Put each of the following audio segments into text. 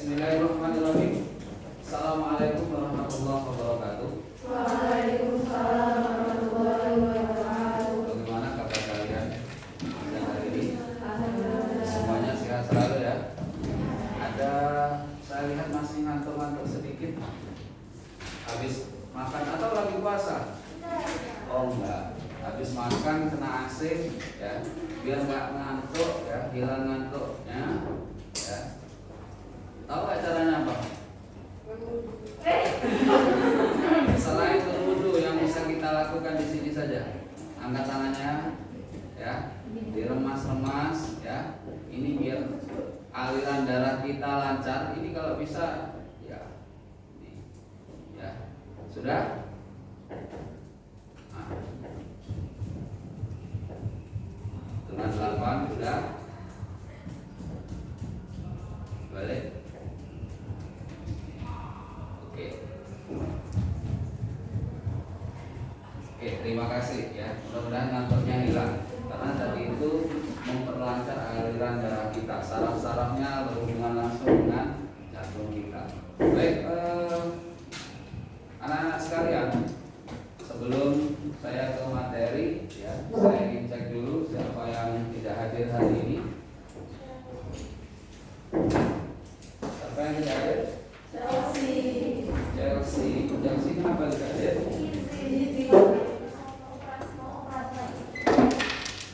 Bismillahirrahmanirrahim. Assalamualaikum warahmatullahi wabarakatuh. Waalaikumsalam warahmatullahi wabarakatuh. Bagaimana kabar kalian siang hari ini? Semuanya sehat selalu ya. Ada, saya lihat masih ngantuk-ngantuk sedikit. Habis makan atau lagi puasa? Oh enggak. Habis makan kena AC ya, biar nggak ngantuk ya, hilang ngantuknya ya. Tahu nggak caranya apa? Selain berwudu yang bisa kita lakukan di sini saja, angkat tangannya ya, diremas-remas ya. Ini biar aliran darah kita lancar. Ini kalau bisa ya, ini, ya sudah. Nah, dengan 8 sudah. Balik. Oke, terima kasih ya. Mudah-mudahan ngantuknya hilang. Karena tadi itu memperlancar aliran darah kita. Saraf-sarafnya berhubungan langsung dengan jantung kita. Baik, anak-anak sekalian, sebelum saya ke materi ya, saya ingin cek dulu siapa yang tidak hadir hari ini. Siapa yang tidak hadir? Chelsea kenapa tidak hadir?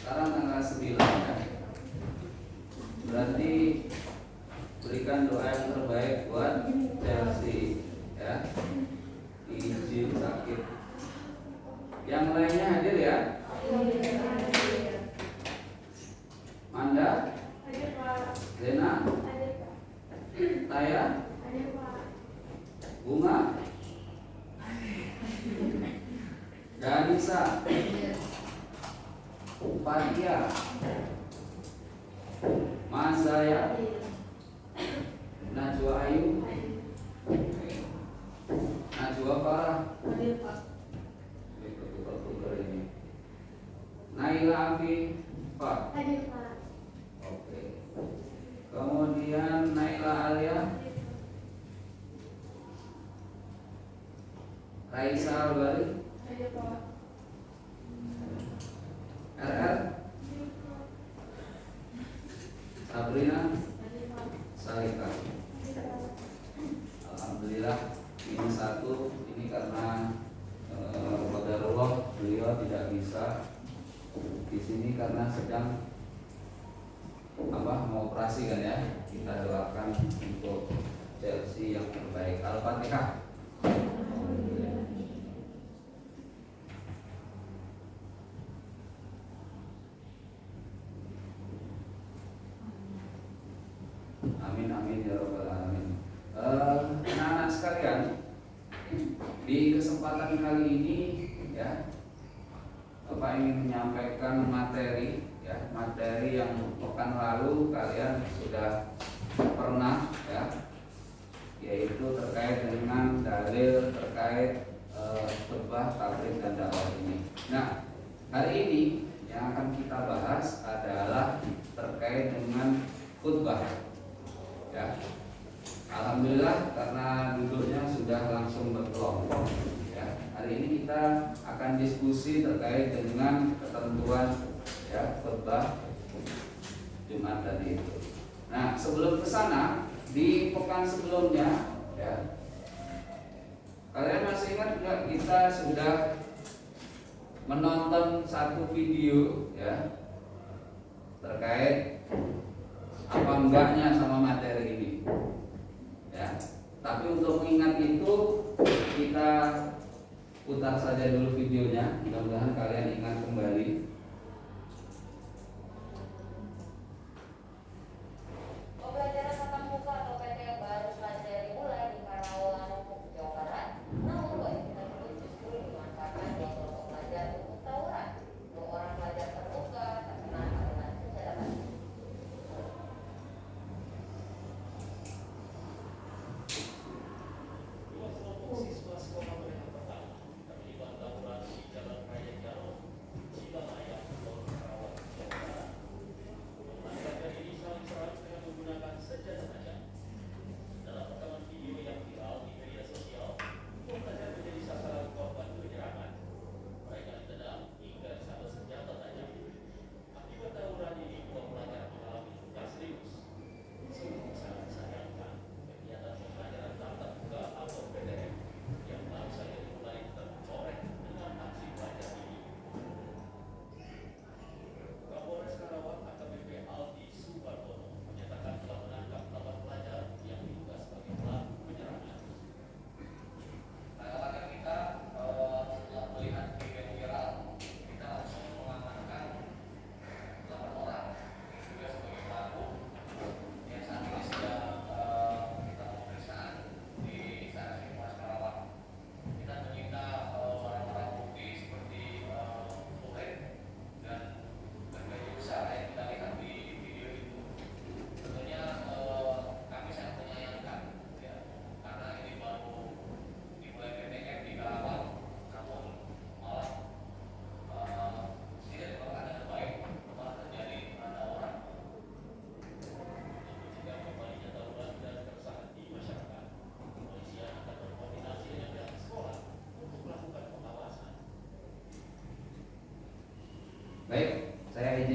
Sekarang tanggal 9 ya. Berarti berikan doa yang terbaik buat Chelsea ya. Izin sakit. Yang lainnya hadir ya? Manda? Zena? Taya? Bunga? Danisa? Fatia? Mas Zaya? Najwa Ayu? Najwa Farah? Naila Afi Pak? Oke. Kemudian Naila Alia? Raisa Albari? RR? Sabrina? Salika? Alhamdulillah ini satu, ini karena qadarullah beliau tidak bisa di sini karena sedang mau operasi kan ya. Kita doakan untuk Chelsea yang terbaik. Al-Fatihah. Amin amin ya rabbal alamin. Anak-anak sekalian, di kesempatan kali ini ya, Bapak ingin menyampaikan materi ya, materi yang pekan lalu kalian sudah pernah ya, yaitu terkait dengan dalil terkait khutbah tabligh dan dakwah ini. Nah, hari ini yang akan kita bahas adalah terkait dengan khutbah ya. Alhamdulillah karena duduknya sudah langsung berkelompok ya. Hari ini kita akan diskusi terkait dengan ketentuan ya khutbah Jumat tadi itu. Nah, sebelum ke sana, di pekan sebelumnya ya, kalian masih ingat nggak kita sudah menonton satu video ya terkait apa enggaknya sama materi ini ya. Tapi untuk mengingat itu kita putar saja dulu videonya, mudah-mudahan kalian ingat kembali. Pembelajaran tatap muka atau PTM baru saja dimulai di Karawang, Jawa Barat. Namun kegiatan itu justru dimanfaatkan oleh kelompok pelajar untuk tawuran. 2 orang pelajar terluka terkena alunan senjata tajam. Siswa sekolah menengah pertama terlibat tawuran di Jalan Raya Garut, Cilamaya,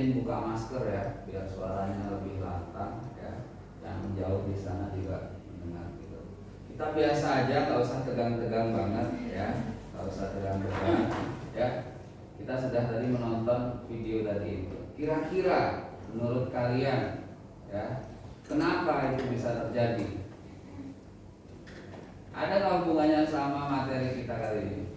izin buka masker ya, biar suaranya lebih lantang ya. Yang jauh di sana juga mendengar gitu. Kita biasa aja, nggak usah tegang-tegang banget ya, nggak usah tegang-tegang ya. Kita sudah tadi menonton video tadi itu. Kira-kira menurut kalian ya, kenapa itu bisa terjadi? Ada nggak hubungannya sama materi kita kali ini?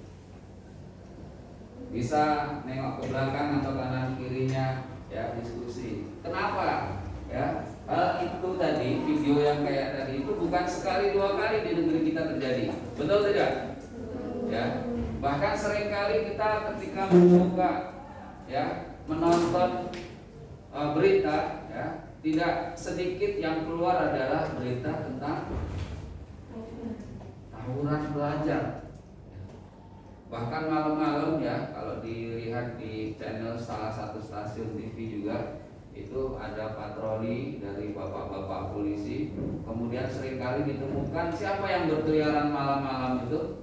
Bisa nengok ke belakang atau kanan kirinya ya, diskusi. Kenapa? Ya, itu tadi video yang kayak tadi itu bukan sekali dua kali di negeri kita terjadi. Betul tidak? Ya. Bahkan seringkali kita ketika membuka ya, menonton berita ya, tidak sedikit yang keluar adalah berita tentang tawuran pelajar. Bahkan malam-malam ya, kalau dilihat di channel salah satu stasiun TV juga, itu ada patroli dari bapak-bapak polisi. Kemudian seringkali ditemukan siapa yang berkeliaran malam-malam itu?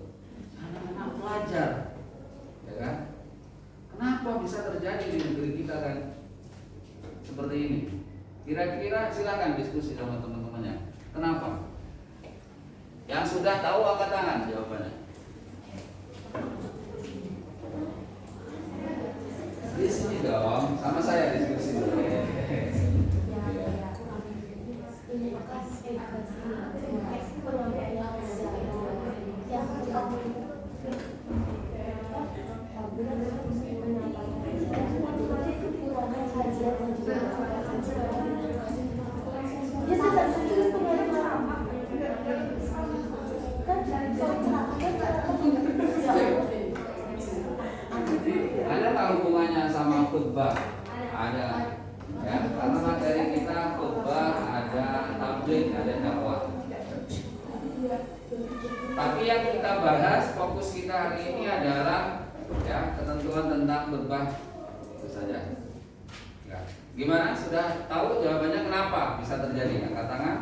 Anak-anak pelajar, ya kan? Kenapa bisa terjadi di negeri kita kan seperti ini? Kira-kira silakan diskusi sama teman-temannya. Kenapa? Yang sudah tahu angkat tangan jawabannya. Di sini dong, sama saya diskusi dulu. Ada nggak hubungannya sama khutbah? Ada, ya, karena materi kita khutbah, ada tabligh, ada dakwah. Tapi yang kita bahas, fokus kita hari ini adalah ya, ketentuan tentang khutbah itu saja. Ya. Gimana? Sudah tahu jawabannya kenapa bisa terjadi? Angkat tangan.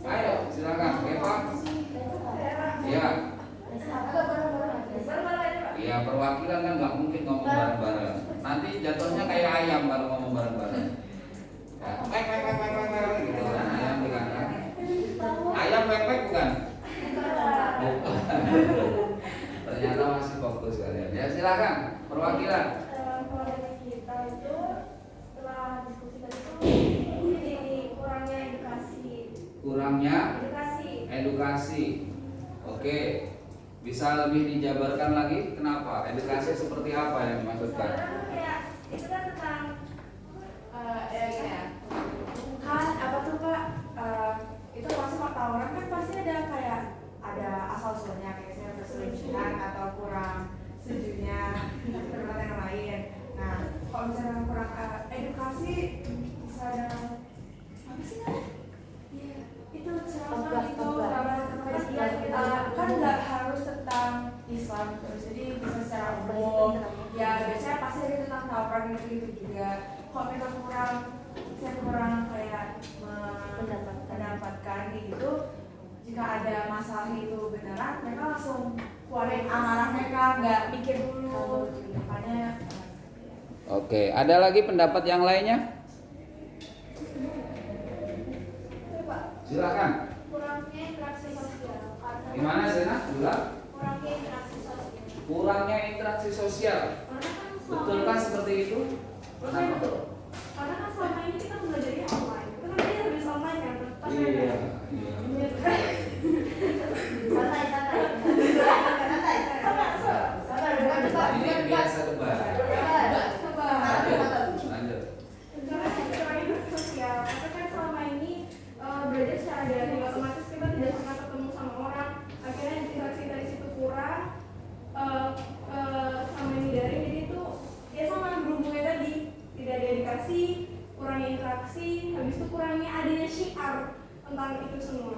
Ayo, silakan. Eva. Iya. Iya, perwakilan kan nggak mungkin ngomong bareng-bareng. Nanti jatuhnya kayak ayam kalau ngomong bareng-bareng. Ya, gitu kan, ayam di kandang. Ayam wek-wek bukan? Bukan. Ternyata masih fokus kalian. Ya, silakan perwakilan. Kalau dari kita itu setelah diskusi tadi itu jadi kurangnya edukasi. Kurangnya Edukasi. edukasi. Oke. Bisa lebih dijabarkan lagi kenapa? Edukasi seperti apa yang dimaksudkan? Sekarang kayak itu kan tentang ya gini ya. Kan apa tuh Pak? Itu pasti tawuran kan pasti ada kayak ada asal usulnya kayak misalnya perselingkuhan atau kurang setujunya tempat yang lain. Nah, kalau misalnya kurang edukasi bisa ada apa sih namanya? Iya, itu ceramah itu kita kan nggak harus tentang Islam terus, jadi bisa secara umum. Ya biasanya pasti ada tentang tawuran gitu juga. Kalau memang kurang kayak mendapatkan gitu, jika ada masalah itu beneran, mereka langsung keluarin amarah mereka, nggak mikir dulu. Makanya. Oke, ada lagi pendapat yang lainnya? Silakan. Kurangnya interaksi sosial. Gimana Sena? Ulang. Kurangnya interaksi sosial. Kurangnya interaksi sosial. Betulkah seperti itu? Kenapa? Karena kan selama ini kita belajarnya online. Itu kan dia lebih online kan. Iya. Ini biasa debat. Lanjut. Sosial, karena kan selama ini belajar secara daring, otomatis kita tidak pernah ketemu sama orang, akhirnya interaksi dari situ kurang, sama ini daring, jadi itu ya sama berhubungnya tadi, tidak ada edukasi, kurangnya interaksi, habis itu kurangnya adanya syiar tentang itu semua.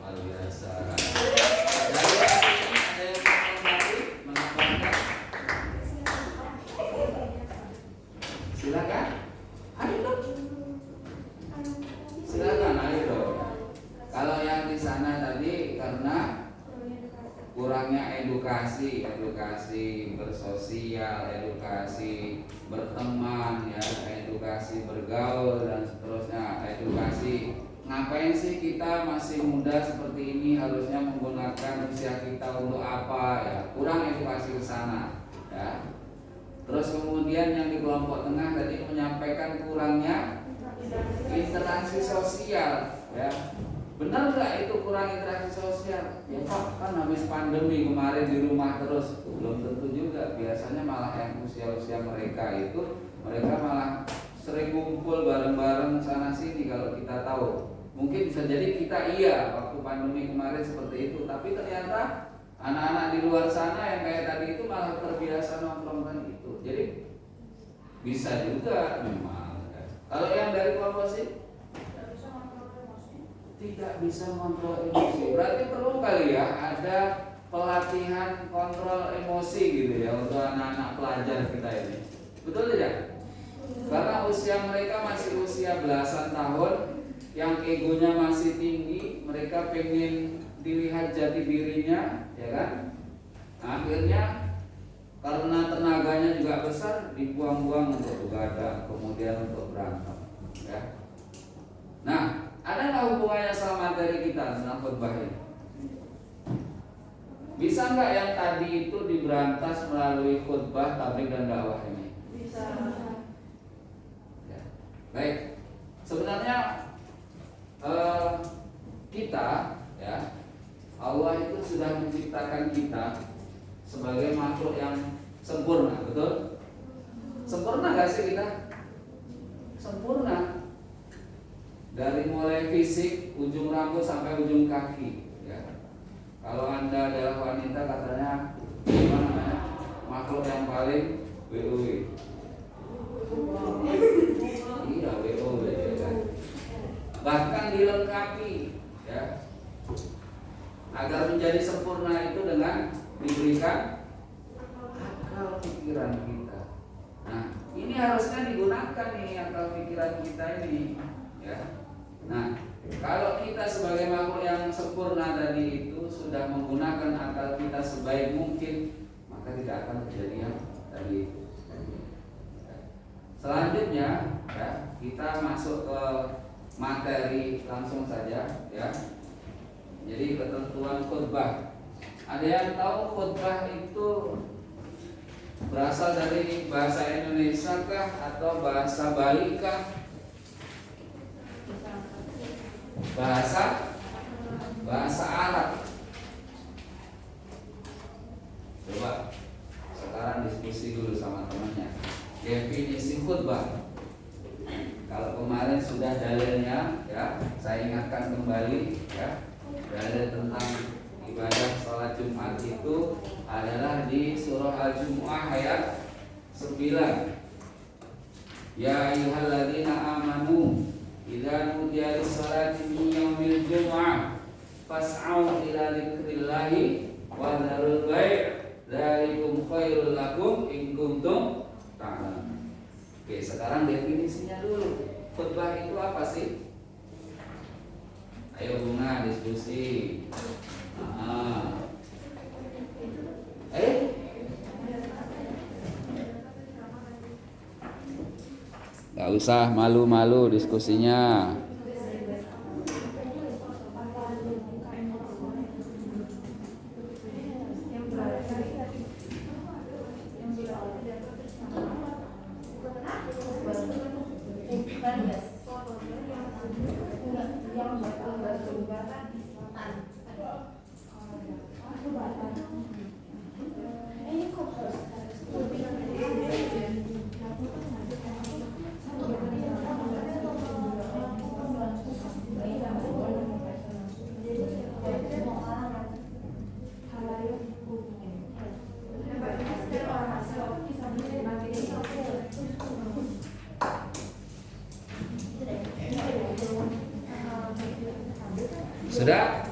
Luar biasa. Jadi ada yang mau lagi menambahkan? Silakan. Ayo dong. Silakan, ayo dong. Kalau yang di sana tadi karena kurangnya edukasi bersosial, edukasi berteman, ya, edukasi bergaul dan seterusnya, edukasi ngapain sih kita masih muda seperti ini, harusnya menggunakan usia kita untuk apa, ya, kurang edukasi ke sana, ya. Terus kemudian yang di kelompok tengah tadi menyampaikan kurangnya interaksi sosial, ya. Benar nggak itu kurang interaksi sosial? Ya Pak, kan habis pandemi kemarin di rumah terus. Belum tentu juga. Biasanya malah yang usia-usia mereka itu, mereka malah sering ngumpul bareng-bareng sana sini. Kalau kita tahu, mungkin bisa jadi kita iya waktu pandemi kemarin seperti itu, tapi ternyata anak-anak di luar sana yang kayak tadi itu malah terbiasa nongkrong itu. Jadi bisa juga memang. Kalau yang dari kelompok sih tidak bisa kontrol emosi. Berarti perlu kali ya ada pelatihan kontrol emosi gitu ya untuk anak-anak pelajar kita ini. Betul tidak? Karena usia mereka masih usia belasan tahun, yang egonya masih tinggi, mereka pengen dilihat jati dirinya, ya kan? Akhirnya karena tenaganya juga besar, dibuang-buang untuk begadang, kemudian untuk berantem, ya. Nah, ada nggak hubungannya sama materi kita tentang khotbah ini? Bisa nggak yang tadi itu diberantas melalui khotbah, tabligh dan dakwah ini? Bisa. Ya. Baik, sebenarnya kita, ya, Allah itu sudah menciptakan kita sebagai makhluk yang sempurna, betul? Sempurna nggak sih kita? Sempurna. Dari mulai fisik, ujung rambut sampai ujung kaki, ya. Kalau Anda adalah wanita, katanya apa namanya? Makhluk yang paling WOW. Iya, WOW, ya kan? Bahkan dilengkapi, ya. Agar menjadi sempurna itu dengan diberikan akal pikiran kita. Nah, ini harusnya digunakan nih akal pikiran kita ini, ya. Nah, kalau kita sebagai makhluk yang sempurna tadi itu sudah menggunakan akal kita sebaik mungkin, maka tidak akan terjadi yang tadi itu. Selanjutnya, ya, kita masuk ke materi langsung saja, ya. Jadi ketentuan khotbah. Ada yang tahu khotbah itu berasal dari bahasa Indonesia kah atau bahasa Bali kah? Bahasa Arab. Coba sekarang diskusi dulu sama temannya. Definisi khutbah. Kalau kemarin sudah dalilnya, ya, saya ingatkan kembali, ya. Dalil tentang ibadah sholat Jumat itu adalah di surah Al-Jumu'ah ayat 9. Ya ayyuhalladzina amanu idza nudiya lis-salati min yaumil jumu'ah fas'au ila dzikrillahi wa dzarul bai' dzalikum khairul lakum in kuntum ta'lamun. Oke, sekarang definisinya dulu. Khutbah itu apa sih? Ayo Bunga diskusi. Gak usah malu-malu diskusinya. Sudah?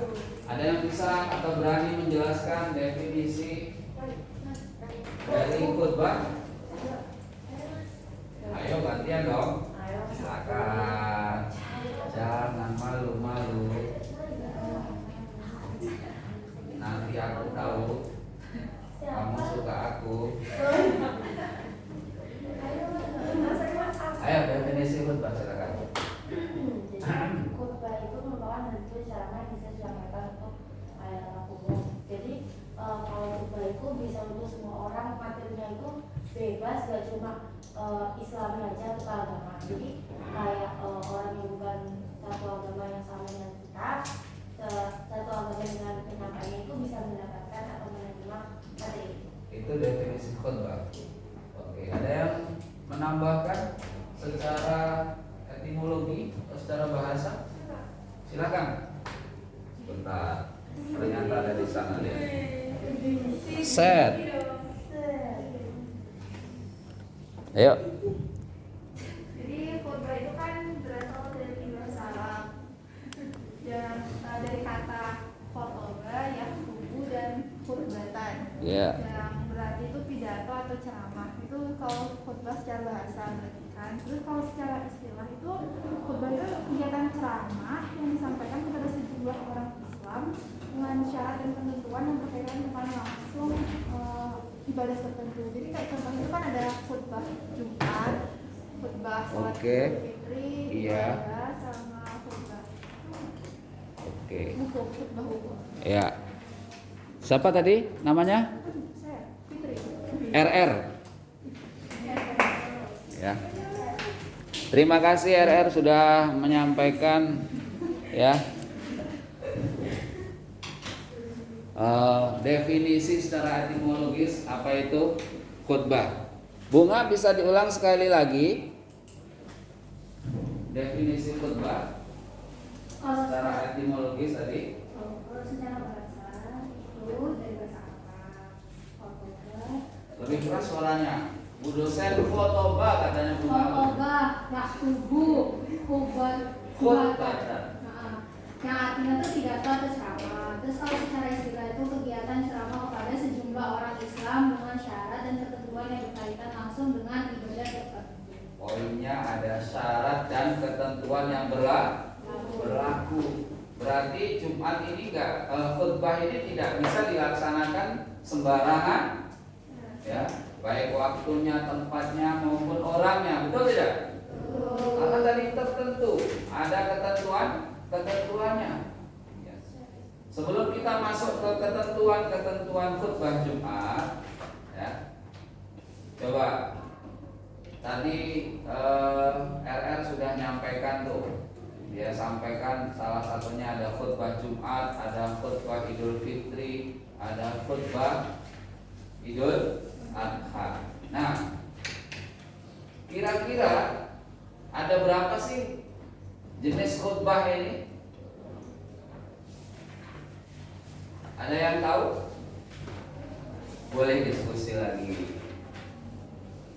Ada yang bisa atau berani menjelaskan definisi dari khutbah? Ayo gantian dong. Silakan. Jangan malu-malu. Nanti aku tahu kamu suka aku. Ayo definisi khutbah silakan. Jadi khutbah itu merupakan bentuk ceramah yang bisa disampaikan untuk halayak umum. Jadi kalau khutbah itu bisa untuk semua orang, materinya itu bebas, gak cuma Islami aja atau agama. Jadi kayak orang yang bukan satu agama yang sama dengan kita, satu agama dengan penyampaiannya itu bisa mendapatkan atau menerima materi. Itu definisi khutbah. Oke, ada yang menambahkan secara etimologi atau secara bahasa? Silakan. Sebentar. Ternyata ada di sana deh. Set. Ayo. Jadi khutbah itu kan berasal dari bahasa Arab yang dari kata khotoba, yakhtubu dan khutbatan. Iya. Yang berarti itu pidato atau ceramah. Itu kalau khutbah secara bahasa berarti kan. Terus kalau secara istilah itu khutbah itu kegiatan ceramah yang disampaikan kepada sejumlah orang Islam dengan syarat dan ketentuan yang berkaitan dengan langsung ibadah tertentu. Jadi kayak contohnya itu kan ada khutbah Jumat, khutbah sholat Oke. Idul Fitri, Iya. ibadah, sama khutbah Oke. wukuf, khutbah wukuf. Ya. Siapa tadi namanya? Saya Fitri. RR. Ya. Terima kasih RR sudah menyampaikan ya definisi secara etimologis apa itu khutbah. Bunga bisa diulang sekali lagi definisi khutbah secara etimologis tadi. Kalau secara bahasa itu dari bahasa Arab, khotbah, Lebih keras suaranya. Bu dosen khotbah katanya Bunga. Khotbah, yakhtubu, khutbah, Khutbah. yang artinya itu pidato atau ceramah. Terus kalau secara istilah itu kegiatan ceramah kepada sejumlah orang Islam dengan syarat dan ketentuan yang berkaitan langsung dengan ibadah tertentu. Poinnya ada syarat dan ketentuan yang berlaku. Berarti Jumat ini khutbah ini tidak bisa dilaksanakan sembarangan, ya, baik waktunya, tempatnya maupun orangnya, betul tidak? Karena tadi tertentu, ada ketentuannya. Ya. Sebelum kita masuk ke ketentuan khutbah Jumat, ya, coba tadi RR sudah nyampaikan tuh. Dia sampaikan salah satunya ada khutbah Jumat, ada khutbah Idul Fitri, ada khutbah Idul Adha. Nah, kira-kira ada berapa sih jenis khutbah ini? Ada yang tahu? Boleh diskusi lagi.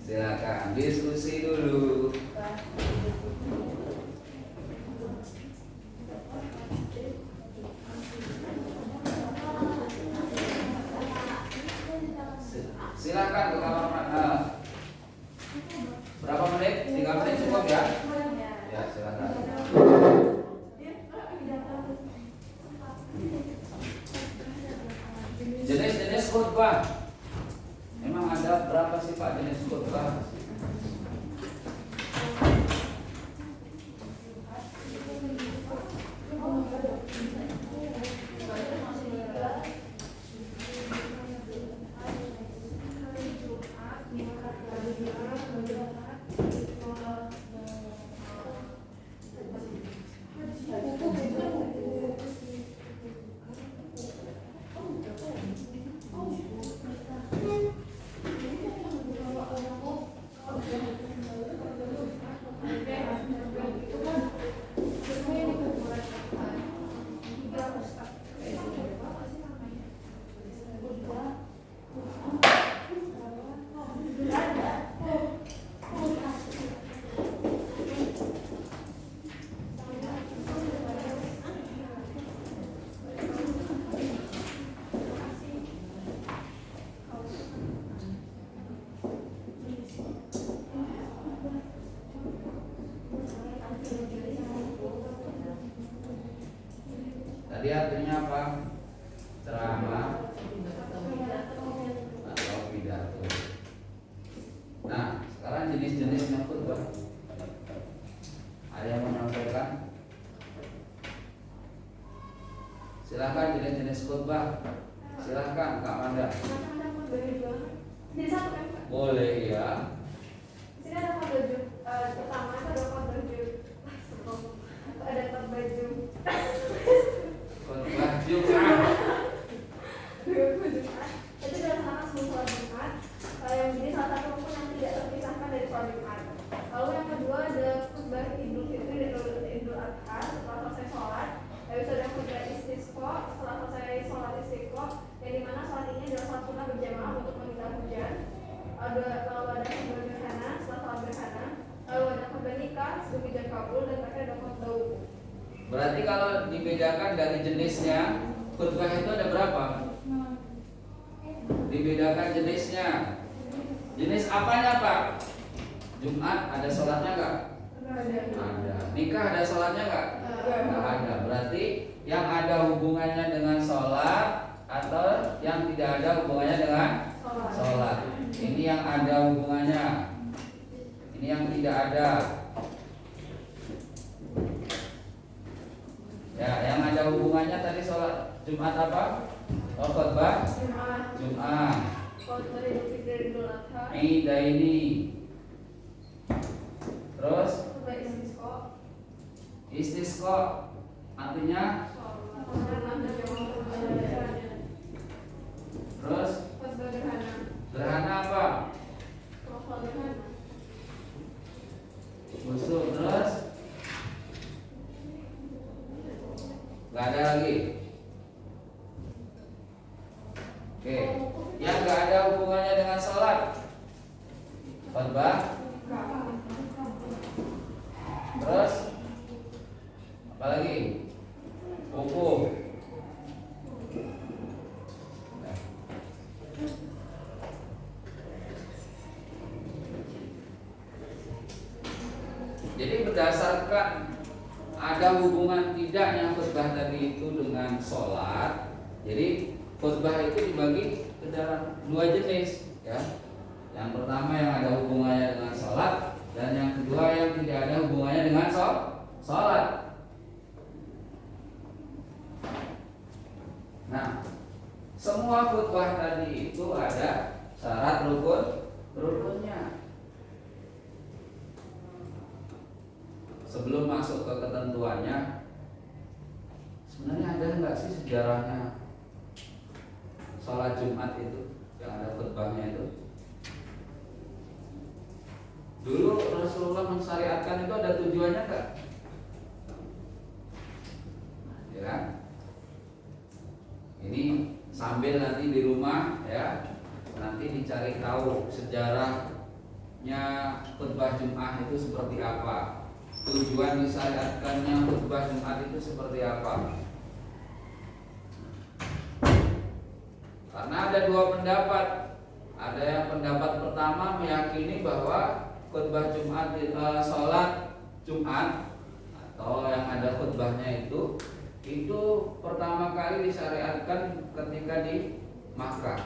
Silakan diskusi dulu. Silakan ke kamar. Berapa menit? 3 menit cukup ya? Ya, silakan. Jenis-jenis khutbah. Memang ada berapa sih Pak jenis khutbah? Tadi artinya apa? Ceramah atau pidato. Nah, sekarang jenis-jenisnya khutbah. Ada yang menyampaikan? Silahkan jenis-jenis khutbah. Silahkan Kak Manda. Macam ada khutbah juga. Jadi satu kan Pak? Boleh ya. Di sini ada khutbah pertama itu ada khutbah ada khutbah Khutbah Jumat. Itu dilaksanakan sebelum sholat Jumat. Yang jadi salah satu rukun yang tidak terpisahkan dari sholat Jumat. Lalu yang kedua ada khutbah Idul Fitri dan Idul Adha setelah selesai sholat. Lalu ada khutbah istisqa setelah selesai sholat istisqa, yang dimana sholat ini adalah sholat sunnah berjamaah untuk meminta hujan. Lalu ada khutbah gerhana setelah sholat gerhana. Lalu ada khutbah nikah sebelum hujan kabul, dan terakhir ada khutbah wukuf. Berarti kalau dibedakan dari jenisnya, khutbah itu ada berapa? Dibedakan jenisnya. Jenis apanya Pak? Jumat ada sholatnya nggak? Ada. Nikah ada sholatnya nggak? Nggak ada. Berarti yang ada hubungannya dengan sholat atau yang tidak ada hubungannya dengan sholat. Ini yang ada hubungannya. Ini yang tidak ada. Ya, yang ada hubungannya tadi sholat Jumat apa? Oh, khutbah Jumat. Khutbah Idul Fitri Idul Adha. Idaini. Terus Khutbah istisqa. istisqa artinya terus Khutbah gerhana. gerhana apa? Khutbah gerhana. Busuk. Terus nggak ada lagi. Oke, yang nggak ada hubungannya dengan sholat, khutbah. Terus apa lagi? Wukuf. Jadi berdasarkan ada hubungan tidaknya khutbah tadi itu dengan sholat, jadi khutbah itu dibagi ke dalam dua jenis, ya. Yang pertama yang ada hubungannya dengan sholat, dan yang kedua yang tidak ada hubungannya dengan sholat. Nah, semua khutbah tadi itu ada syarat rukunnya. Sebelum masuk ke ketentuannya, sebenarnya ada nggak sih sejarahnya sholat Jumat itu yang ada khutbahnya itu? Dulu Rasulullah mensyariatkan itu ada tujuannya nggak? Ya kan? Ini sambil nanti di rumah ya, nanti dicari tahu sejarahnya khutbah Jumat itu seperti apa. Tujuan disyariatkannya khutbah Jumat itu seperti apa? Karena ada dua pendapat. Ada yang pendapat pertama meyakini bahwa khutbah Jumat, sholat Jumat atau yang ada khutbahnya itu pertama kali disyariatkan ketika di Makkah.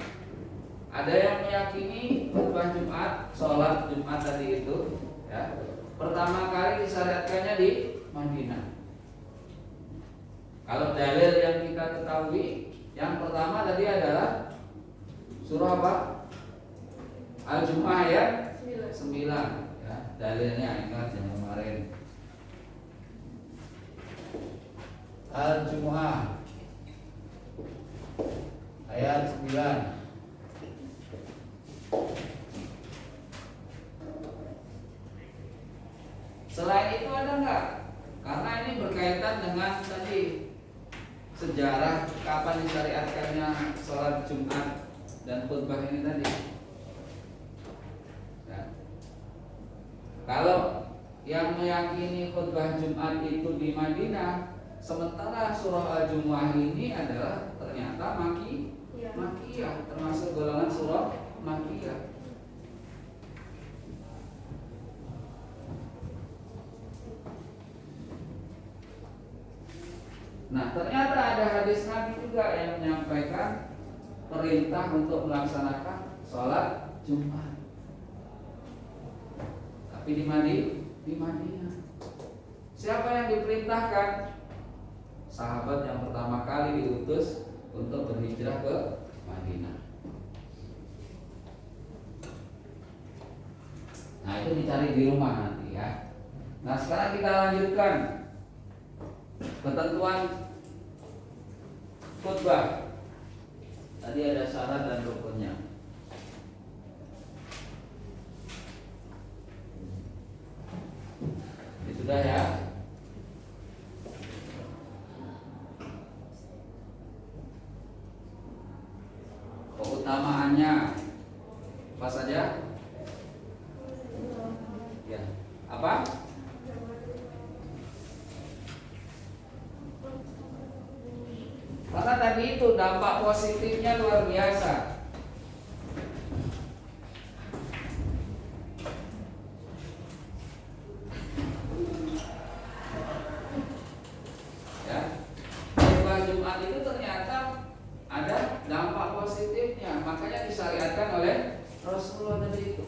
Ada yang meyakini khutbah Jumat, sholat Jumat tadi itu, ya, pertama kali disyariatkannya di Madinah. Kalau dalil yang kita ketahui, yang pertama tadi adalah surah apa? Al-Jumu'ah ayat 9, ya, dalilnya ingat yang kemarin. Al-Jumu'ah ayat 9. Selain itu ada enggak? Karena ini berkaitan dengan tadi sejarah kapan disyariatkannya sholat Jumat dan khutbah ini tadi. Ya. Kalau yang meyakini khutbah Jumat itu di Madinah, sementara surah Al-Jumu'ah ini adalah ternyata Makkiyah, termasuk golongan surah Makkiyah. Nah, ternyata ada hadis Nabi juga yang menyampaikan perintah untuk melaksanakan sholat Jumat. Tapi di Madinah. Siapa yang diperintahkan? Sahabat yang pertama kali diutus untuk berhijrah ke Madinah. Nah, itu dicari di rumah nanti ya. Nah, sekarang kita lanjutkan ketentuan khutbah. Tadi ada syarat dan rukunnya. Ini sudah ya. Keutamaannya apa saja? Ya. Apa? Karena tadi itu dampak positifnya luar biasa. Ya, khutbah Jumat itu ternyata ada dampak positifnya, makanya disyariatkan oleh Rasulullah tadi itu.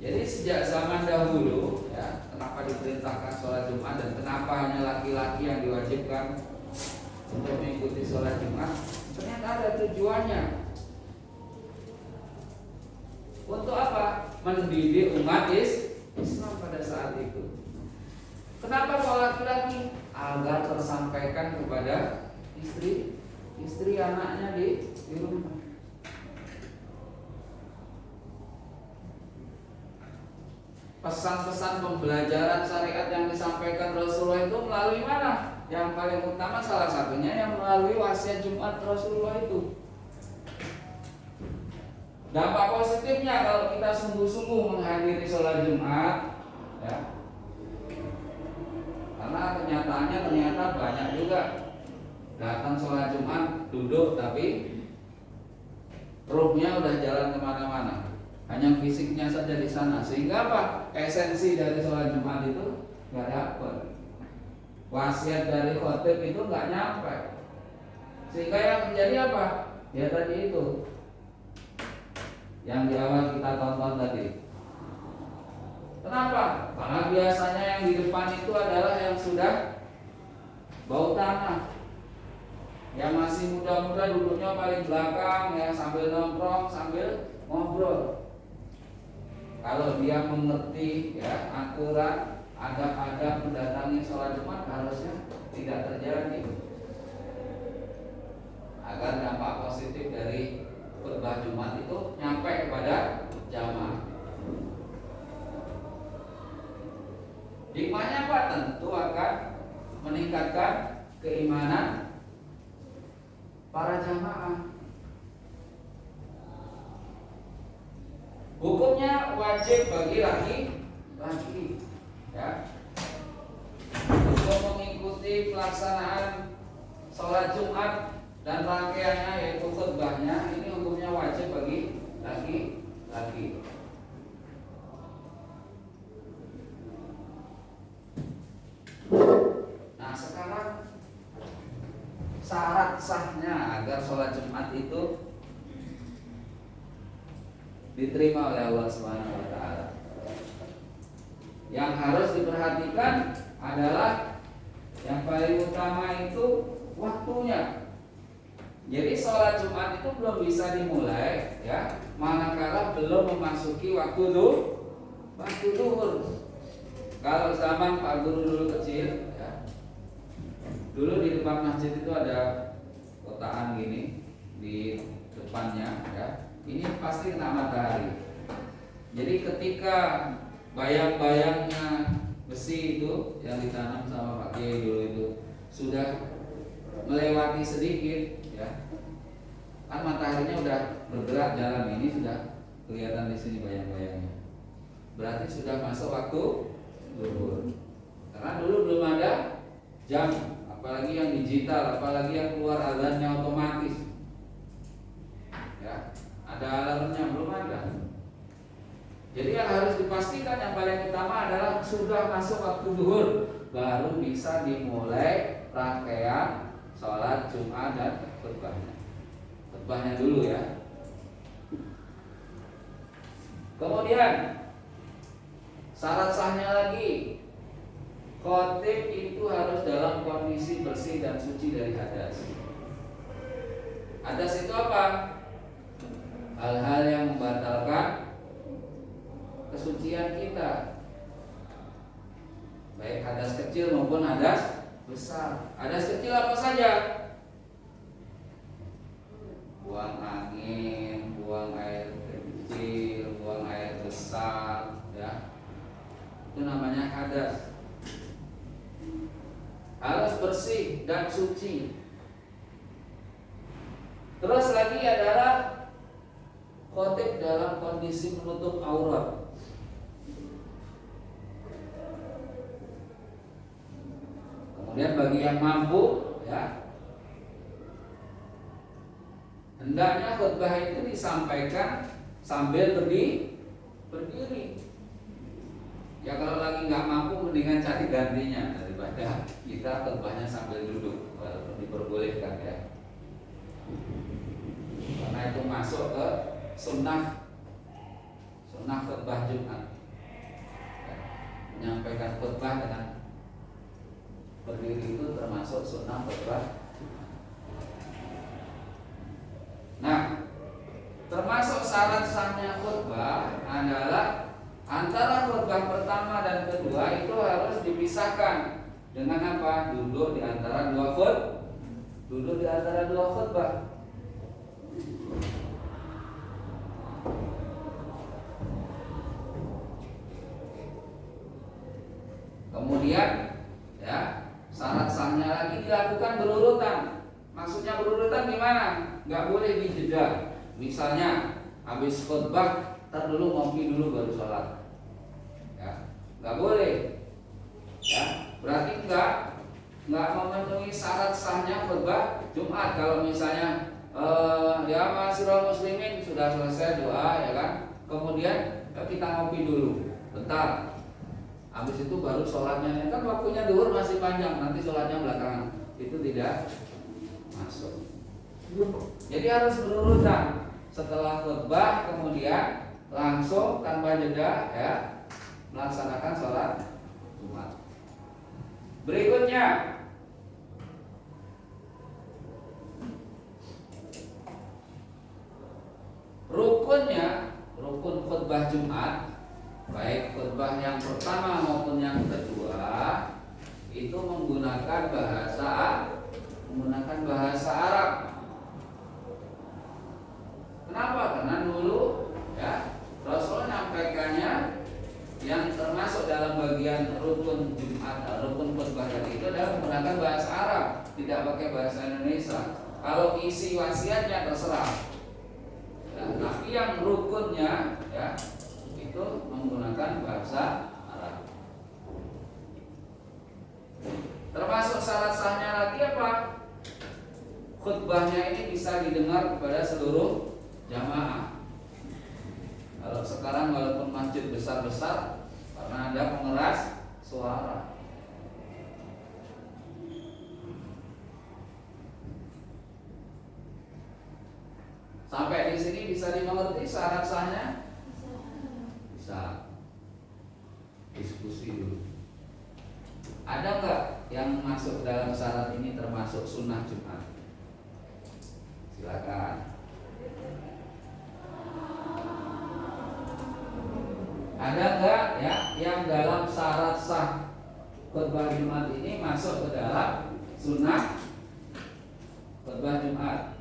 Jadi sejak zaman dahulu, ya, kenapa diperintahkan sholat Jumat dan kenapa hanya laki-laki yang diwajibkan untuk mengikuti sholat Jumat? Ternyata ada tujuannya. Untuk apa? Mendidik umat Islam pada saat itu. Kenapa kalau laki-laki? Agar tersampaikan kepada istri anaknya di rumah. Pesan-pesan pembelajaran syariat yang disampaikan Rasulullah itu melalui mana? Yang paling utama salah satunya yang melalui wasiat Jumat Rasulullah itu. Dampak positifnya kalau kita sungguh-sungguh menghadiri sholat Jumat, ya, karena kenyataannya ternyata banyak juga datang sholat Jumat duduk tapi ruhnya udah jalan kemana-mana. Hanya fisiknya saja di sana, sehingga apa? Esensi dari sholat Jumat itu nggak dapat. Wasiat dari khotib itu nggak nyampe. Sehingga yang terjadi apa? Ya tadi itu, yang di awal kita tonton tadi. Kenapa? Karena biasanya yang di depan itu adalah yang sudah bau tanah. Yang masih muda-muda duduknya paling belakang, ya, sambil nongkrong, sambil ngobrol. Kalau dia mengerti, ya, aturan adab-adab mendatangi sholat Jumat, harusnya tidak terjadi. Agar dampak positif dari khutbah Jumat itu nyampe kepada jamaah. Hikmahnya apa? Tentu akan meningkatkan keimanan para jamaah. Hukumnya wajib bagi laki-laki, ya, untuk mengikuti pelaksanaan sholat Jumat dan rangkaiannya yaitu khutbahnya. Ini hukumnya wajib bagi laki-laki. Nah, sekarang syarat sahnya agar sholat Jumat itu diterima oleh Allah Subhanahu wa taala. Yang harus diperhatikan adalah yang paling utama itu waktunya. Jadi sholat Jumat itu belum bisa dimulai, ya, manakala belum memasuki waktu duhur. Kalau zaman Pak Guru dulu kecil, ya, dulu di depan masjid itu ada kotaan gini di depannya, ya. Ini pasti kena matahari. Jadi ketika bayang-bayangnya besi itu yang ditanam sama Pak Kiai dulu itu sudah melewati sedikit, ya, kan mataharinya udah bergerak jalan, ini sudah kelihatan di sini bayang-bayangnya. Berarti sudah masuk waktu zuhur. Karena dulu belum ada jam, apalagi yang digital, apalagi yang keluar azannya otomatis. Ya, ada alarmnya, belum ada. Jadi yang harus dipastikan yang paling utama adalah sudah masuk waktu zuhur, baru bisa dimulai rangkaian sholat Jumat dan khutbahnya. Khutbahnya dulu, ya. Kemudian syarat sahnya lagi khotib itu harus dalam kondisi bersih dan suci dari hadas. Hadas itu apa? Hal-hal yang membatalkan kesucian kita, baik hadas kecil maupun hadas besar. Hadas kecil apa saja? Buang angin, buang air kecil, buang air besar, ya. Itu namanya hadas. Harus bersih dan suci. Terus lagi adalah khotib dalam kondisi menutup aurat. Kemudian bagi yang mampu, ya, hendaknya khutbah itu disampaikan sambil berdiri. Ya kalau lagi nggak mampu mendingan cari gantinya daripada kita khutbahnya sambil duduk, walaupun diperbolehkan ya. Karena itu masuk ke sunnah khutbah Jumat. Ya, menyampaikan khutbah dengan berdiri itu termasuk sunnah khutbah. Nah, termasuk syarat sahnya khutbah adalah antara khutbah pertama dan kedua itu harus dipisahkan dengan apa? Duduk di antara dua khutbah. Kemudian, ya, syarat sahnya lagi dilakukan berurutan. Maksudnya berurutan gimana? Nggak boleh dijeda. Misalnya habis khutbah, ntar dulu ngopi dulu baru sholat. Ya, nggak boleh. Ya, berarti nggak memenuhi syarat sahnya khutbah Jumat. Kalau misalnya ya ma'asyiral muslimin sudah selesai doa, ya kan? Kemudian kita ngopi dulu, bentar. Habis itu baru sholatnya, kan waktunya duhur masih panjang, nanti sholatnya belakangan. Itu tidak masuk. Jadi harus berurutan. Setelah khutbah kemudian langsung tanpa jeda, ya, melaksanakan sholat Jumat. Berikutnya, rukun khutbah Jumat, baik khutbah yang pertama maupun yang kedua, itu menggunakan bahasa Arab. Kenapa? Karena dulu, ya, Rasul menyampaikannya yang termasuk dalam bagian rukun Jumat, rukun khutbah tadi itu adalah menggunakan bahasa Arab, tidak pakai bahasa Indonesia. Kalau isi wasiatnya terserah. Ya, tapi yang rukunnya, ya, itu menggunakan bahasa Arab. Termasuk syarat sahnya lagi apa? Khutbahnya ini bisa didengar kepada seluruh jamaah. Kalau sekarang walaupun masjid besar-besar, karena ada pengeras suara. Sampai di sini bisa dimengerti syarat sahnya? Bisa. Diskusi dulu. Ada nggak yang masuk dalam syarat ini termasuk sunnah Jumat? Silakan. Ada nggak ya yang dalam syarat sah khutbah Jumat ini masuk ke dalam sunnah khutbah Jumat?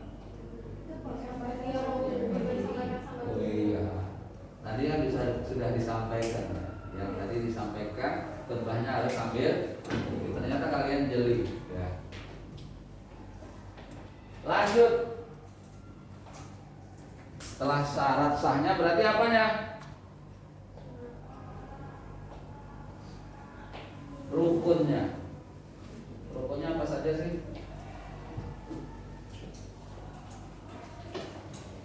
Oh iya, tadi yang sudah disampaikan. Yang tadi disampaikan khutbahnya harus sambil. Ternyata kalian jeli. Ya. Lanjut. Setelah syarat sahnya berarti apanya? Rukunnya. Rukunnya apa saja sih?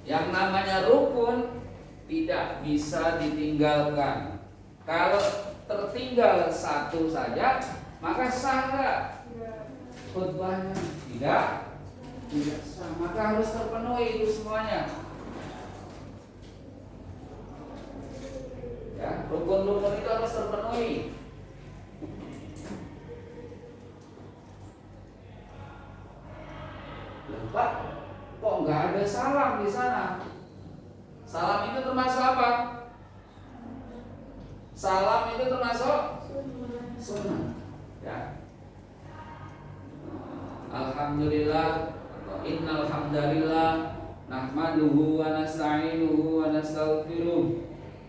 Yang namanya rukun tidak bisa ditinggalkan. Kalau tertinggal satu saja, maka sah nggak khutbahnya? Tidak sah. Maka harus terpenuhi itu semuanya. Ya, rukun-rukun itu harus terpenuhi. di sana. Salam itu termasuk apa? Salam itu termasuk sunnah. Ya. Alhamdulillah, innal hamdalillah nahmaduhu wa nasta'inuhu wa nastaghfiruh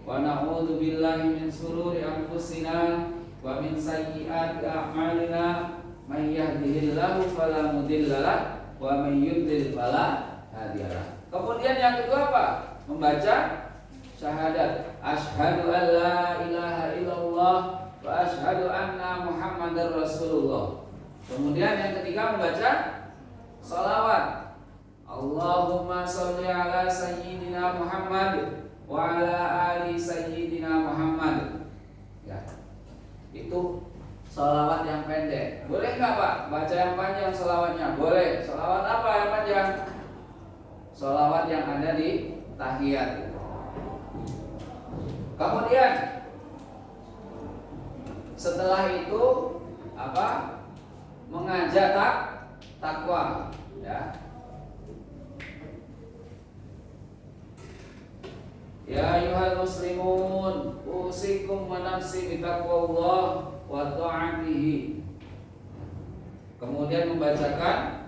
wa na'udzu billahi min shururi anfusina wa min sayyiati a'malina may yahdihillahu fala mudhillalah wa may yudlil fala hadiyalah. Kemudian yang kedua apa? Membaca syahadat, asyhadu an la ilaha illallah wa asyhadu anna muhammadar rasulullah. Kemudian yang ketiga membaca salawat, Allahumma sholli ala sayyidina Muhammad wa ala ali sayyidina Muhammad. Ya. Itu salawat yang pendek. Boleh nggak Pak baca yang panjang salawatnya? Boleh. Salawat apa yang panjang? Salawat yang ada di tahiyat. Kemudian setelah itu apa? Mengajak takwa, ya. Ya ayyuhal muslimun, usikum wa nafsi bitaqwallah wa ta'atihi. Kemudian membacakan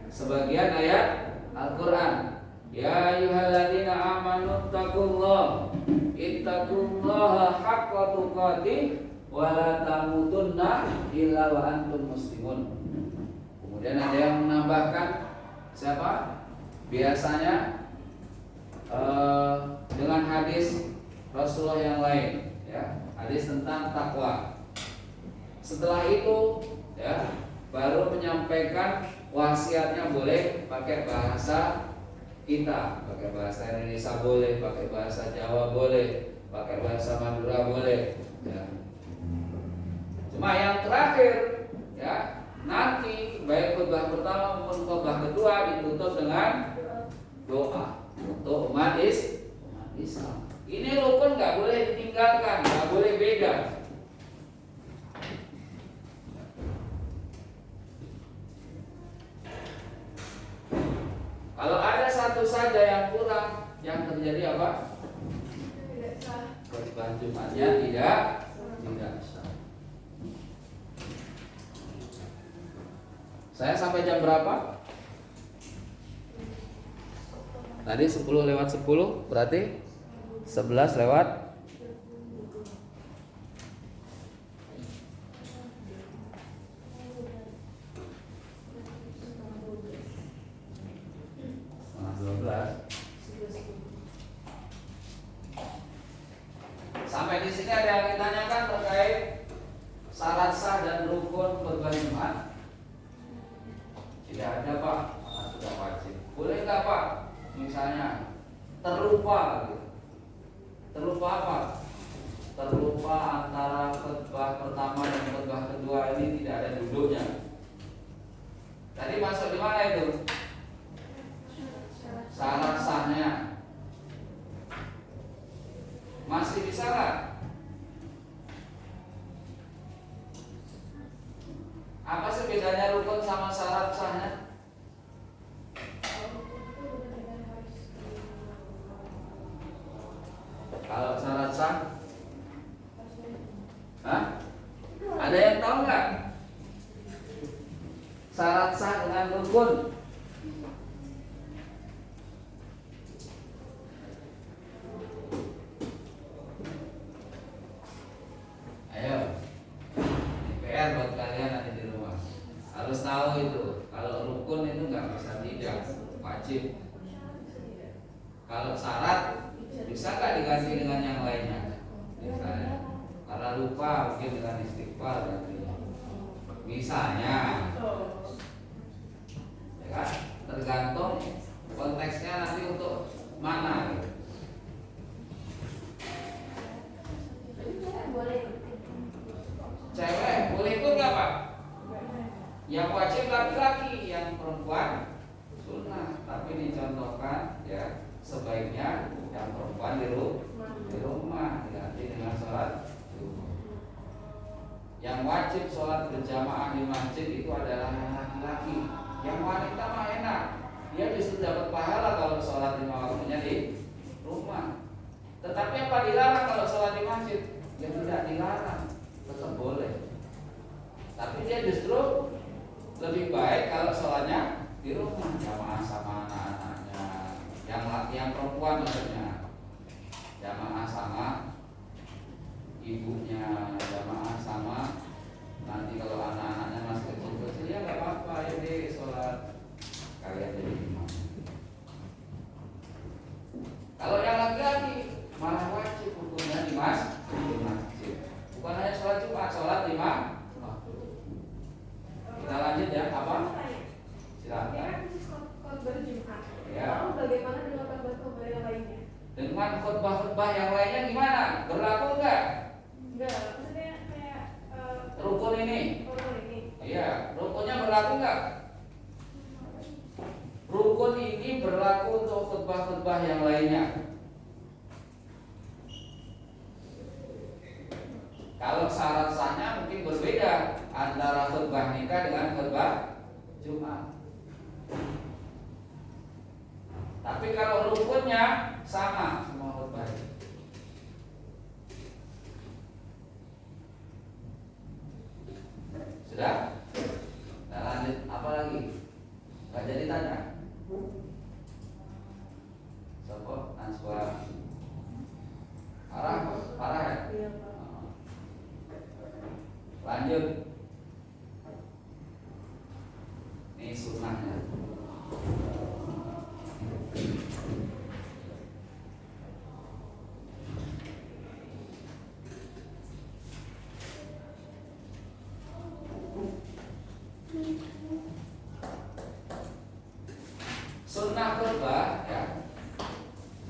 sebagian ayat Al-Qur'an. Ya ayyuhalladzina amanu taqullaha ittaqullaha haqqa tuqatih wa la tamutunna illa wa antum muslimun. Kemudian ada yang menambahkan siapa? Biasanya dengan hadis Rasulullah yang lain, ya, hadis tentang takwa. Setelah itu, ya, baru menyampaikan wasiatnya. Boleh pakai bahasa kita, pakai bahasa Indonesia boleh, pakai bahasa Jawa boleh, pakai bahasa Madura boleh, ya. Cuma yang terakhir, ya, nanti baik khutbah pertama maupun khutbah kedua ditutup dengan doa untuk umat Islam. Ini rukun nggak boleh ditinggalkan, nggak boleh beda. Kalau ada satu saja yang kurang, yang terjadi apa? Khutbah Jumatnya tidak sah. Saya sampai jam berapa? Tadi 10 lewat 10, berarti 11 lewat 12. Sampai di sini ada yang ditanyakan terkait syarat sah dan rukun khutbah Jumat. Tidak ada Pak, sudah wajib. Boleh nggak Pak? Misalnya terlupa, gitu. Terlupa apa? Terlupa antara khutbah pertama dan khutbah kedua ini tidak ada duduknya. Tadi masuk di mana itu? Syarat sahnya. Masih bisa nggak? Apa sih bedanya rukun sama syarat sahnya? Kalau syarat sah, hah? Ada yang tahu nggak? Syarat sah dengan rukun. Ayo, PR buat kalian nanti di rumah. Harus tahu itu. Kalau rukun itu nggak bisa tidak, wajib. Kalau syarat bisa nggak diganti dengan yang lainnya? Misalnya, karena lupa mungkin dengan istighfar gantinya. Misalnya, ya kan? Tergantung konteksnya nanti untuk mana. Gitu. Cewek boleh ikut nggak Pak? Yang wajib laki-laki, yang perempuan sunnah. Tapi dicontohkan ya sebaiknya yang perempuan di rumah diganti dengan sholat Jumat. Yang wajib sholat berjamaah di masjid itu adalah yang laki-laki. Yang wanita mah enak, dia justru dapat pahala kalau sholat 5 waktunya di rumah. Tetapi apa dilarang kalau sholat di masjid? Ya tidak dilarang, tetap boleh. Tapi dia justru lebih baik kalau sholatnya di rumah, jamaah sama anak-anaknya, yang perempuan maksudnya, jamaah sama ibunya, jamaah sama nanti kalau anak-anaknya masih kecil-kecil ya nggak apa-apa, ya deh sholat kalian jadi imam. Kalau yang laki-laki malah wajib hukumnya di masjid. Bukan hanya sholat Jumat, sholat 5 waktu. Kita lanjut ya, apa? Silakan. Ini kan khusus khotbah Jumat. Ya. Lalu bagaimana dengan khotbah yang lainnya? Dengan khutbah-khutbah yang lainnya gimana? Berlaku enggak? Enggak, maksudnya kayak Rukun ini? orang ini. Iya, rukunnya berlaku enggak? Rukun ini berlaku untuk khutbah-khutbah yang lainnya. Kalau syarat sahnya mungkin berbeda antara khutbah nikah dengan khutbah Jumat. Tapi kalau rukunnya sama semua khutbah. Sudah? Nah, lanjut apa lagi? Gak jadi tanya. Sopo, Answa, parah ya? Iya, Pak. Lanjut. Ini sunnahnya. Sunnah khutbah ya.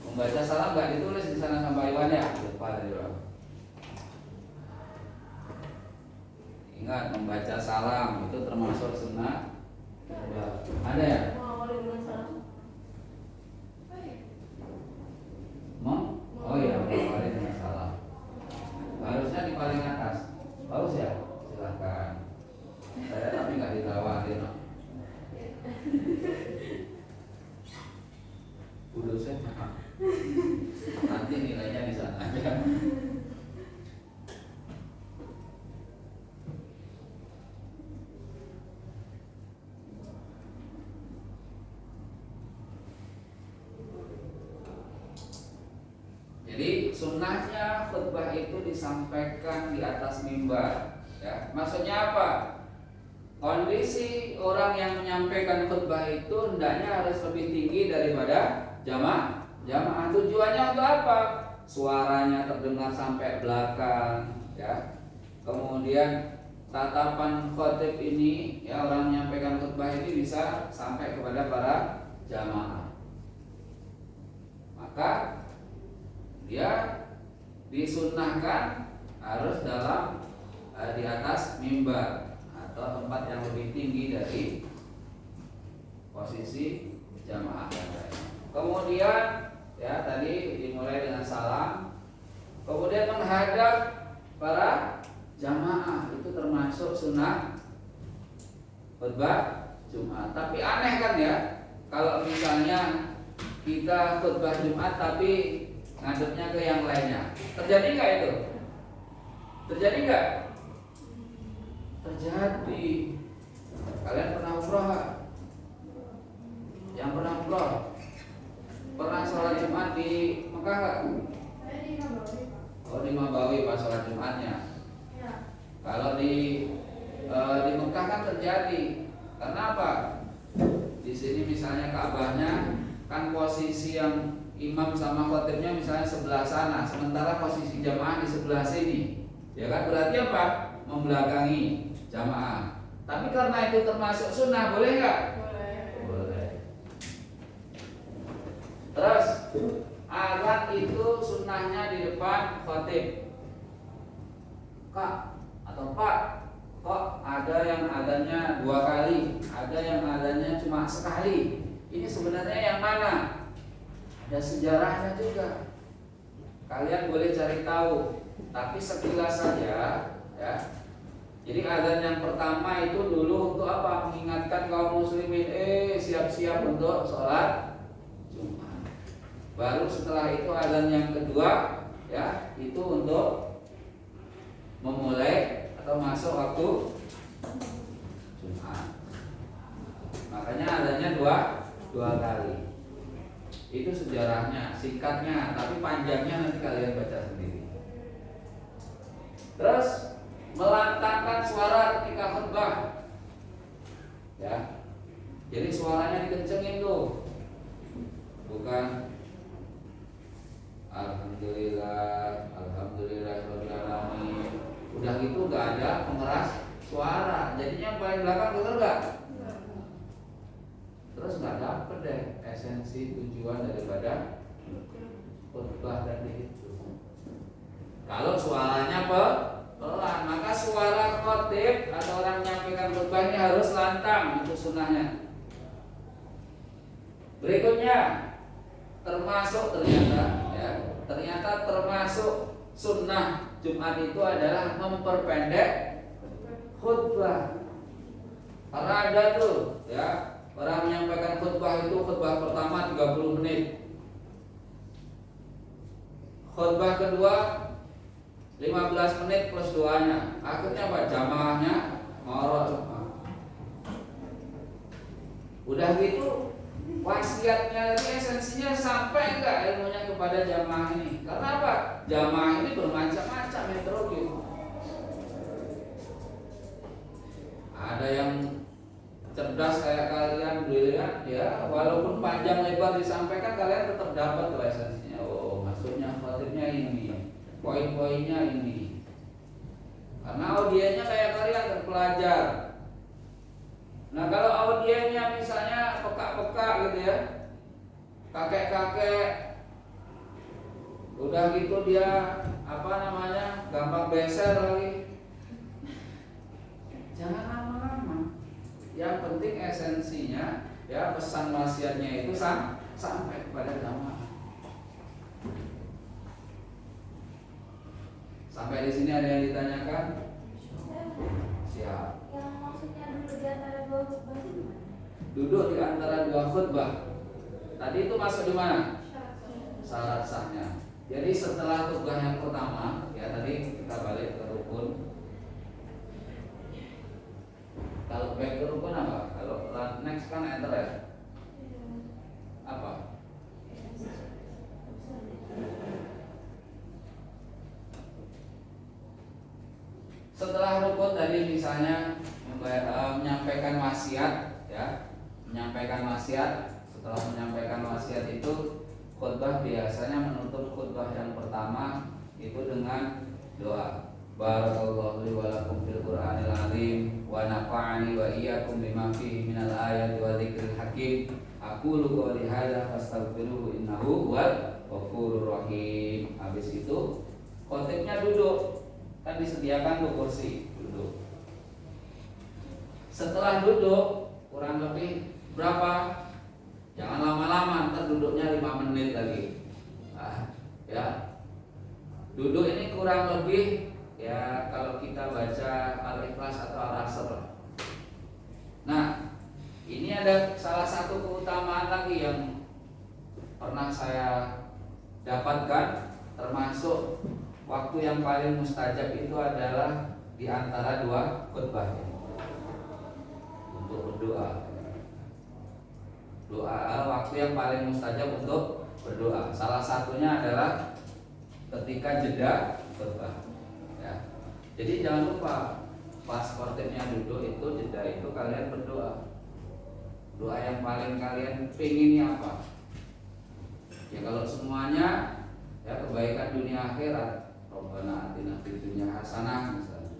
Membaca salam nggak ditulis di sana sama Iwan ya? Lupa tadi bro. Ingat membaca salam itu termasuk sunnah khutbah. Ada ya? Mau awali dengan salam. Oh iya, awali dengan salam. Harusnya di paling atas. Bagus ya? Silakan. Saya tapi nggak ditawarin. Dosen nanti nilainya di sana aja. Jadi sunnahnya khutbah itu disampaikan di atas mimbar. Ya, maksudnya apa? Kondisi orang yang menyampaikan khutbah itu hendaknya harus lebih tinggi daripada jamaah. Tujuannya untuk apa? Suaranya terdengar sampai belakang, ya. Kemudian tatapan khotib ini, ya, orang menyampaikan khutbah ini bisa sampai kepada para jamaah. Maka dia disunnahkan harus dalam di atas mimbar atau tempat yang lebih tinggi dari posisi jamaah yang lain. Kemudian ya tadi dimulai dengan salam, kemudian menghadap para jamaah itu termasuk sunnah khutbah Jumat. Tapi aneh kan ya, kalau misalnya kita khutbah Jumat tapi ngadepnya ke yang lainnya, terjadi nggak itu? Terjadi nggak? Terjadi. Kalian pernah umroh nggak? Yang pernah umroh? Pernah sholat Jumat di Mekah nggak? Saya di Nabawi, Pak. Oh, di Nabawi pas sholat Jumatnya. Ya. Kalau di Mekah kan terjadi. Karena apa? Di sini misalnya Ka'bahnya kan posisi yang imam sama khotibnya misalnya sebelah sana, sementara posisi jamaah di sebelah sini. Ya kan, berarti apa? Membelakangi jamaah. Tapi karena itu termasuk sunnah, boleh nggak? Boleh. Boleh. Terus azan itu sunnahnya di depan khotib. Kak atau Pak, kok ada yang adanya 2 kali, ada yang adanya cuma sekali. Ini sebenarnya yang mana? Ada sejarahnya juga. Kalian boleh cari tahu. Tapi sekilas saja, ya. Jadi azan yang pertama itu dulu untuk apa? Mengingatkan kaum muslimin, siap-siap untuk sholat Jumat. Baru setelah itu azan yang kedua, ya, itu untuk memulai atau masuk waktu Jumat. Makanya azannya dua kali. Itu sejarahnya, singkatnya, tapi panjangnya nanti kalian baca sendiri. Terus melantangkan suara ketika khutbah, ya. Jadi suaranya dikencengin tuh, bukan Alhamdulillah, Alhamdulillahirabbil alamin. Udah gitu nggak ada pengeras suara, jadinya yang paling belakang denger nggak? Terus nggak dapet deh esensi tujuan daripada khutbah tadi itu. Kalau suaranya pelan, maka suara khotib atau orang menyampaikan khutbah ini harus lantang, itu sunnahnya. Berikutnya termasuk ternyata termasuk sunnah Jumat itu adalah memperpendek khutbah. Karena ada tuh, ya, orang menyampaikan khutbah itu khutbah pertama 30 menit. Khutbah kedua 15 menit plus doanya. Akhirnya apa? Jamaahnya ngorok. Udah gitu wasiatnya ini esensinya sampai enggak ilmunya kepada jamaah ini? Karena apa? Jamaah ini bermacam-macam heterogen. Ada yang cerdas kayak kalian, brilian, ya, walaupun panjang lebar disampaikan kalian tetap dapat tuh esensinya. Oh, maksudnya khotibnya ini, poin-poinnya ini. Karena audiennya kayak kalian terpelajar. Nah, kalau audiennya misalnya peka-peka gitu ya, kakek-kakek, udah gitu dia gampang beser lagi, jangan lama-lama. Yang penting esensinya, ya, pesan wasiatnya itu sampai kepada jamaah. Sampai di sini ada yang ditanyakan? Siap. Yang maksudnya duduk di antara dua khutbah itu gimana? Duduk di antara dua khutbah. Tadi itu masuk di mana? Syarat sahnya. Jadi setelah khutbah yang pertama, ya, tadi kita balik ke rukun. Kalau back ke rukun apa? Kalau next kan enter ya? Apa? Setelah rukun tadi misalnya menyampaikan wasiat, ya, menyampaikan wasiat. Setelah menyampaikan wasiat itu, khutbah biasanya menutup khutbah yang pertama itu dengan doa. Barakallahu li wa lakum fil Qur'anil azim wa nafa'ani wa iyyakum bima fihi minal ayati wa dzikril hakim. Aqulu qouli hadza fastaghfiruhu innahu huwal ghafurur rahim. Habis itu khotibnya duduk. Kan disediakan tuh kursi, duduk. Setelah duduk kurang lebih berapa? Jangan lama-lama, ntar duduknya 5 menit lagi. Ya. Duduk ini kurang lebih, ya, kalau kita baca Al-Ikhlas atau Al-Asr. Nah, ini ada salah satu keutamaan lagi yang pernah saya dapatkan, termasuk waktu yang paling mustajab itu adalah di antara dua khutbah untuk berdoa. Waktu yang paling mustajab untuk berdoa. Salah satunya adalah ketika jeda khutbah. Ya. Jadi jangan lupa pas khotibnya duduk itu, jeda itu kalian berdoa. Doa yang paling kalian pengennya apa? Ya, kalau semuanya, ya, kebaikan dunia akhirat, Rabbana atina fid dunya hasanah misalnya.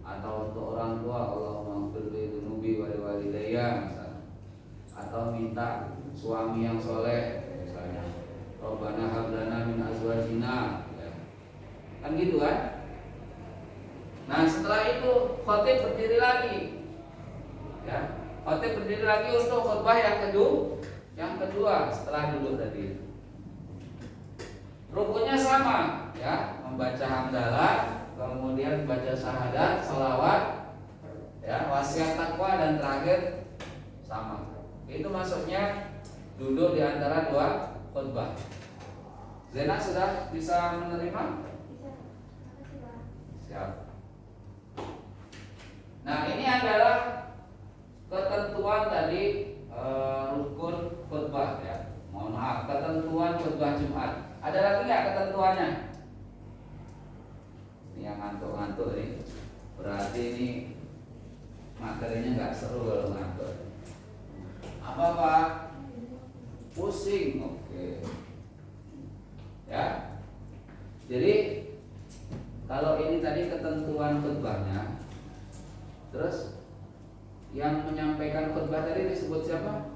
Atau untuk orang tua, Allahumma ighfir li dzunubi wa liwalidayya misalnya. Atau minta suami yang soleh misalnya, Rabbana hab lana min azwajina, ya. Kan gitu kan? Nah, setelah itu khotib berdiri lagi, ya, khotib berdiri lagi untuk khutbah yang kedua setelah duduk tadi. Rukunnya sama, ya, membaca hamdalah, kemudian baca syahadat, salawat, ya, wasiat takwa, dan terakhir sama. Itu maksudnya duduk di antara dua khutbah. Zena sudah bisa menerima? Siap. Nah, ini adalah ketentuan tadi rukun khutbah ya. Mohon maaf, ketentuan khutbah Jumat. Ada lagi nggak ketentuannya? Ini yang ngantuk-ngantuk nih. Berarti ini materinya nggak seru kalau ngantuk. Apa Pak? Pusing. Oke. Ya. Jadi kalau ini tadi ketentuan khutbahnya, terus yang menyampaikan khutbah tadi disebut siapa?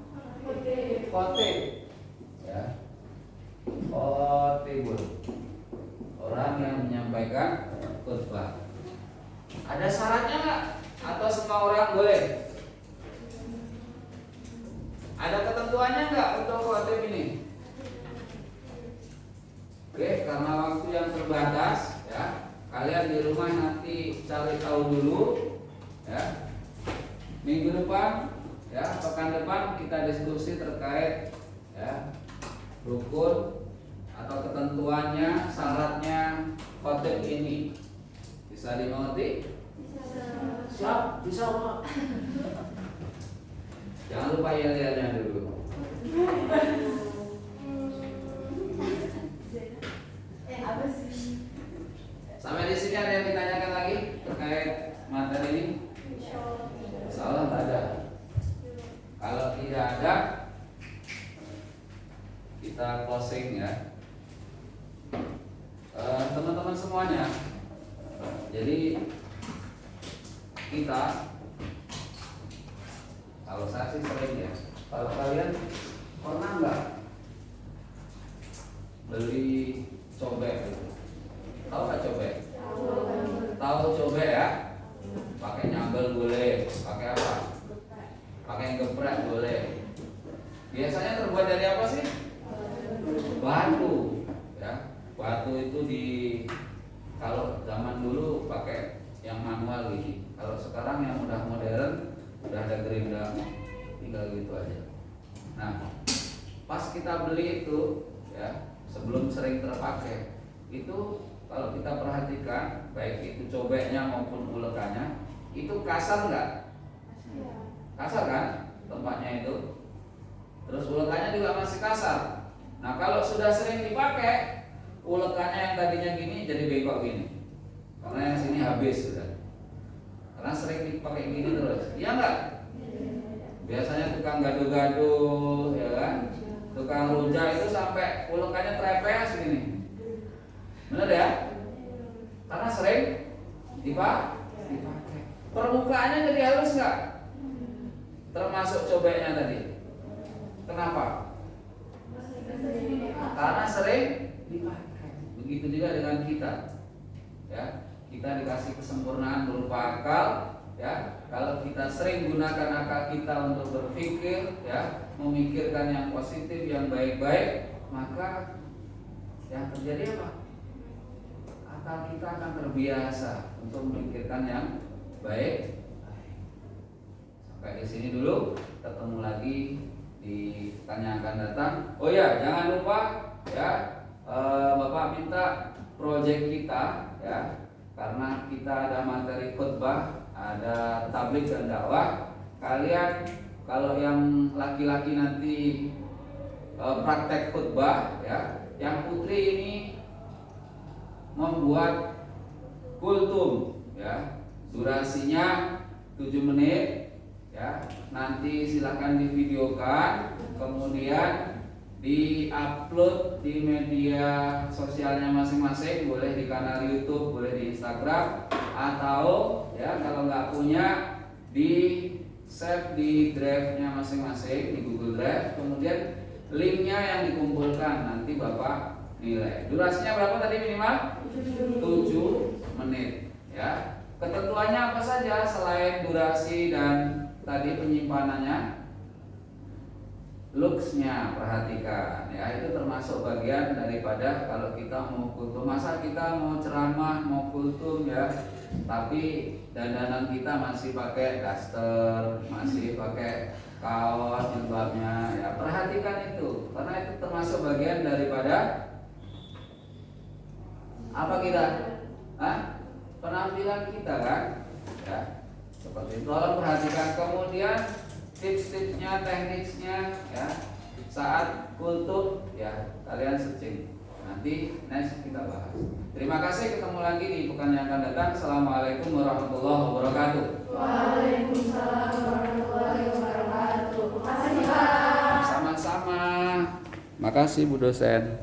Khotib. Ya. Khotibun. Orang yang menyampaikan khutbah. Ada syaratnya nggak? Atau semua orang boleh? Ada ketentuannya nggak untuk khotib ini? Oke, karena waktu yang terbatas, ya, kalian di rumah nanti cari tahu dulu, ya. Minggu depan, ya, pekan depan kita diskusi terkait, ya, rukun atau ketentuannya, syaratnya khotib ini. Bisa dimengerti? Siap, bisa Pak. Jangan lupa yel-yelnya dulu. Apa sih? Sampai di sini ada yang ditanyakan lagi terkait materi ini? Salah nggak ada. Kalau tidak ada, kita closing ya. Teman-teman semuanya, jadi kita, kalau saya sih sering ya. Kalau kalian pernah nggak beli cobek? Tahu nggak cobek? Tahu cobek ya? Pakai nyambel boleh, pakai apa? Pakai geprek boleh. Biasanya terbuat dari apa sih? Batu, ya. Batu itu kalau zaman dulu pakai yang manual gitu. Kalau sekarang yang udah modern, udah ada gerindang, tinggal gitu aja. Nah, pas kita beli itu, ya, sebelum sering terpakai, itu kalau kita perhatikan, baik itu cobeknya maupun ulekannya, itu kasar nggak? Kasar kan tempatnya itu. Terus ulekannya juga masih kasar. Nah, kalau sudah sering dipakai, ulekannya yang tadinya gini jadi bengkok gini. Karena yang sini habis sudah. Karena sering dipakai gini terus. Iya nggak? Biasanya tukang gaduh-gaduh, ya kan? Tukang rujak itu sampai ulekannya trepes gini. Benar ya? Karena sering dipakai. Permukaannya jadi halus nggak? Termasuk cobeknya tadi. Kenapa? Karena sering dipakai. Begitu juga dengan kita. Ya, kita dikasih kesempurnaan berupa akal. Ya, kalau kita sering gunakan akal kita untuk berpikir, ya, memikirkan yang positif, yang baik-baik, maka yang terjadi apa? Akal kita akan terbiasa untuk memikirkan yang baik. Sampai di sini dulu, ketemu lagi di tanya akan datang. Oh ya, jangan lupa ya, Bapak minta proyek kita ya, karena kita ada materi khutbah, ada tabligh dan dakwah. Kalian kalau yang laki-laki nanti praktek khutbah ya, yang putri ini membuat kultum ya, durasinya 7 menit ya, nanti silahkan divideokan, kemudian di-upload di media sosialnya masing-masing, boleh di kanal YouTube, boleh di Instagram, atau ya kalau nggak punya di save di drive-nya masing-masing di Google Drive, kemudian linknya yang dikumpulkan nanti Bapak nilai. Durasinya berapa tadi minimal? 7 menit ya. Ketentuannya apa saja selain durasi dan tadi penyimpanannya? Looks-nya perhatikan ya, itu termasuk bagian daripada kalau kita mau kultum. Masa kita mau ceramah, mau kultum ya ya. Tapi dandanan kita masih pakai daster, masih pakai kaos jilbabnya ya. Perhatikan itu karena itu termasuk bagian daripada apa kita? Penampilan kita kan? Ya. Seperti itu. Tolong perhatikan. Kemudian tips-tipsnya, tekniknya ya. Saat kultum ya kalian searching. Nanti next kita bahas. Terima kasih, ketemu lagi di pekan yang akan datang. Assalamualaikum warahmatullahi wabarakatuh. Waalaikumsalam warahmatullahi wabarakatuh. Makasih Pak. Sama-sama. Makasih Bu dosen.